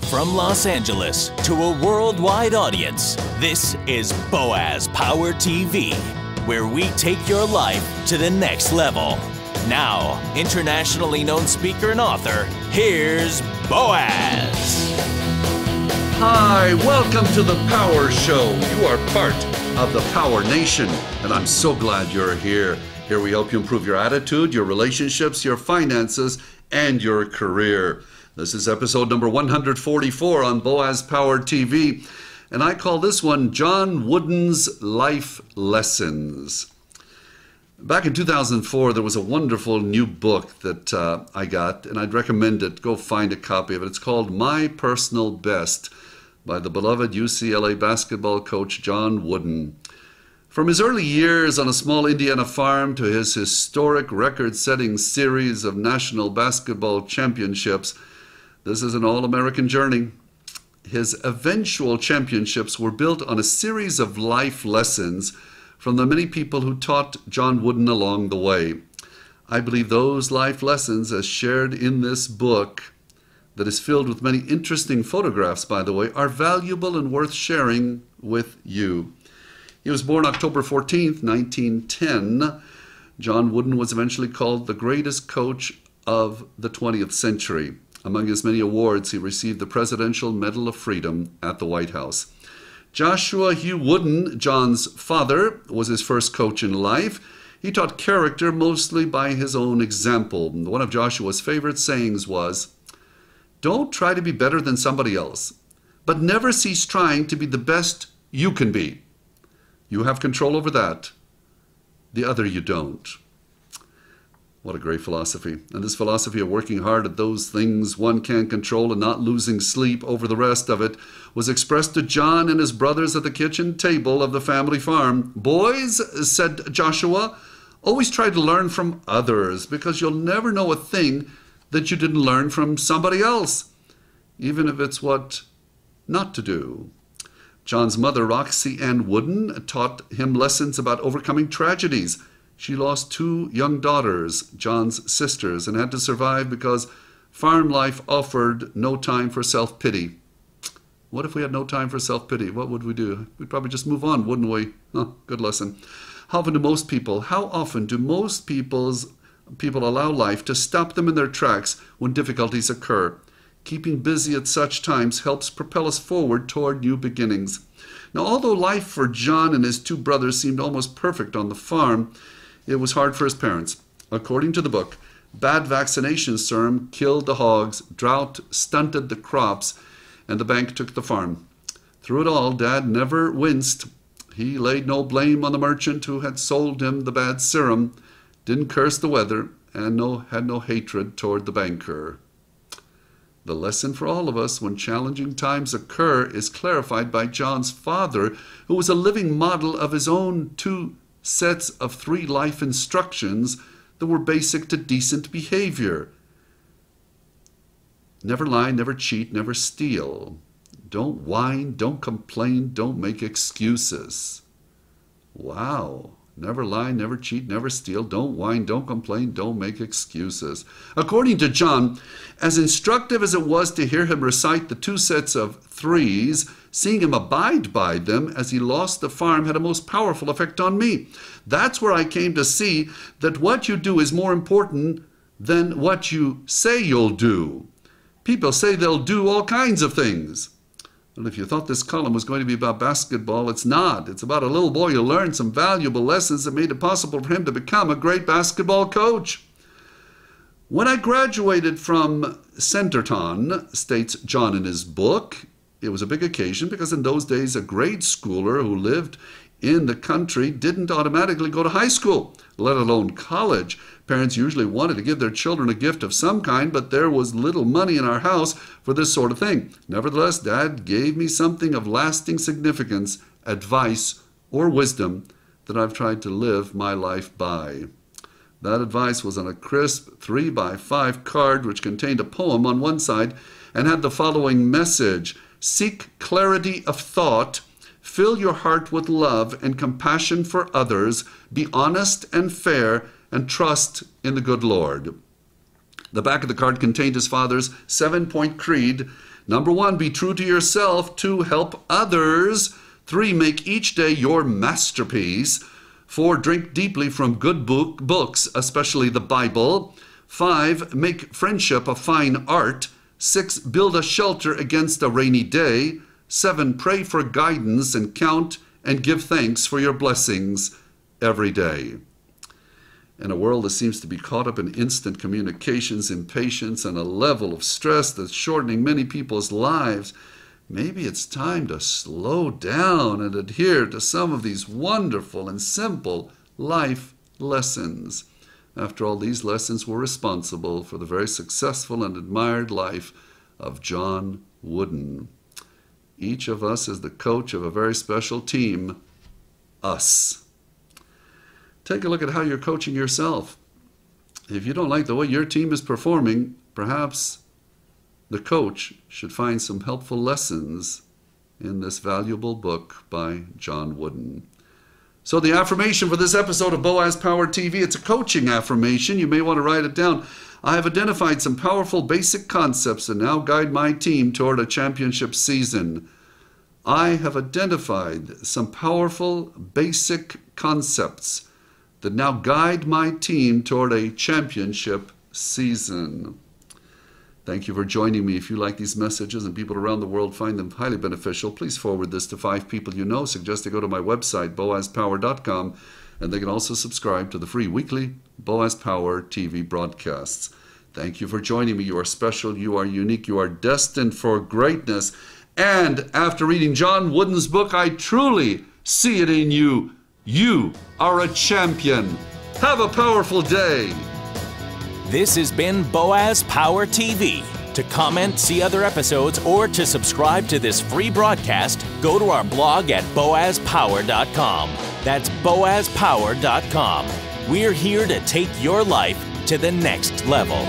From Los Angeles to a worldwide audience, this is Boaz Power TV, where we take your life to the next level. Now, internationally known speaker and author, here's Boaz. Hi, welcome to the Power Show. You are part of the Power Nation, and I'm so glad you're here. Here we help you improve your attitude, your relationships, your finances, and your career. This is episode number 144 on Boaz Power TV, and I call this one John Wooden's Life Lessons. Back in 2004, there was a wonderful new book that I got, and I'd recommend it. Go find a copy of it. It's called My Personal Best by the beloved UCLA basketball coach John Wooden. From his early years on a small Indiana farm to his historic record-setting series of national basketball championships, this is an all-American journey. His eventual championships were built on a series of life lessons from the many people who taught John Wooden along the way. I believe those life lessons, as shared in this book, that is filled with many interesting photographs, by the way, are valuable and worth sharing with you. He was born October 14th, 1910. John Wooden was eventually called the greatest coach of the 20th century. Among his many awards, he received the Presidential Medal of Freedom at the White House. Joshua Hugh Wooden, John's father, was his first coach in life. He taught character mostly by his own example. One of Joshua's favorite sayings was, "Don't try to be better than somebody else, but never cease trying to be the best you can be. You have control over that. The other you don't." What a great philosophy. And this philosophy of working hard at those things one can control and not losing sleep over the rest of it was expressed to John and his brothers at the kitchen table of the family farm. "Boys," said Joshua, "always try to learn from others, because you'll never know a thing that you didn't learn from somebody else, even if it's what not to do." John's mother, Roxy Ann Wooden, taught him lessons about overcoming tragedies. She lost 2 young daughters, John's sisters, and had to survive because farm life offered no time for self-pity. What if we had no time for self-pity? What would we do? We'd probably just move on, wouldn't we? Oh, good lesson. How often do most people allow life to stop them in their tracks when difficulties occur? Keeping busy at such times helps propel us forward toward new beginnings. Now, although life for John and his 2 brothers seemed almost perfect on the farm, it was hard for his parents. According to the book, bad vaccination serum killed the hogs, drought stunted the crops, and the bank took the farm. Through it all, Dad never winced. He laid no blame on the merchant who had sold him the bad serum, didn't curse the weather, and had no hatred toward the banker. The lesson for all of us when challenging times occur is clarified by John's father, who was a living model of his own 2 sets of 3 life instructions that were basic to decent behavior. Never lie, never cheat, never steal. Don't whine, don't complain, don't make excuses. Wow. Never lie, never cheat, never steal, don't whine, don't complain, don't make excuses. According to John, as instructive as it was to hear him recite the 2 sets of 3s, seeing him abide by them as he lost the farm had a most powerful effect on me. That's where I came to see that what you do is more important than what you say you'll do. People say they'll do all kinds of things. And if you thought this column was going to be about basketball, it's not. It's about a little boy who learned some valuable lessons that made it possible for him to become a great basketball coach. When I graduated from Centerton, states John in his book, it was a big occasion because in those days a grade schooler who lived in the country didn't automatically go to high school, let alone college. Parents usually wanted to give their children a gift of some kind, but there was little money in our house for this sort of thing. Nevertheless, Dad gave me something of lasting significance, advice, or wisdom that I've tried to live my life by. That advice was on a crisp 3x5 card which contained a poem on one side and had the following message: "Seek clarity of thought, fill your heart with love and compassion for others, be honest and fair, and trust in the good Lord." The back of the card contained his father's 7-point creed Number 1, be true to yourself. 2, help others. 3, make each day your masterpiece. 4, drink deeply from good books, especially the Bible. 5, make friendship a fine art. 6, build a shelter against a rainy day. 7, pray for guidance and count and give thanks for your blessings every day. In a world that seems to be caught up in instant communications, impatience, and a level of stress that's shortening many people's lives, maybe it's time to slow down and adhere to some of these wonderful and simple life lessons. After all, these lessons were responsible for the very successful and admired life of John Wooden. Each of us is the coach of a very special team, us. Take a look at how you're coaching yourself. If you don't like the way your team is performing, perhaps the coach should find some helpful lessons in this valuable book by John Wooden. So the affirmation for this episode of Boaz Power TV, it's a coaching affirmation. You may want to write it down. I have identified some powerful basic concepts that now guide my team toward a championship season. I have identified some powerful basic concepts that now guide my team toward a championship season. Thank you for joining me. If you like these messages and people around the world find them highly beneficial, please forward this to 5 people you know. Suggest they go to my website, boazpower.com, and they can also subscribe to the free weekly Boaz Power TV broadcasts. Thank you for joining me. You are special, you are unique, you are destined for greatness. And after reading John Wooden's book, I truly see it in you. You are a champion. Have a powerful day. This has been Boaz Power TV. To comment, see other episodes, or to subscribe to this free broadcast, go to our blog at boazpower.com. That's boazpower.com. We're here to take your life to the next level.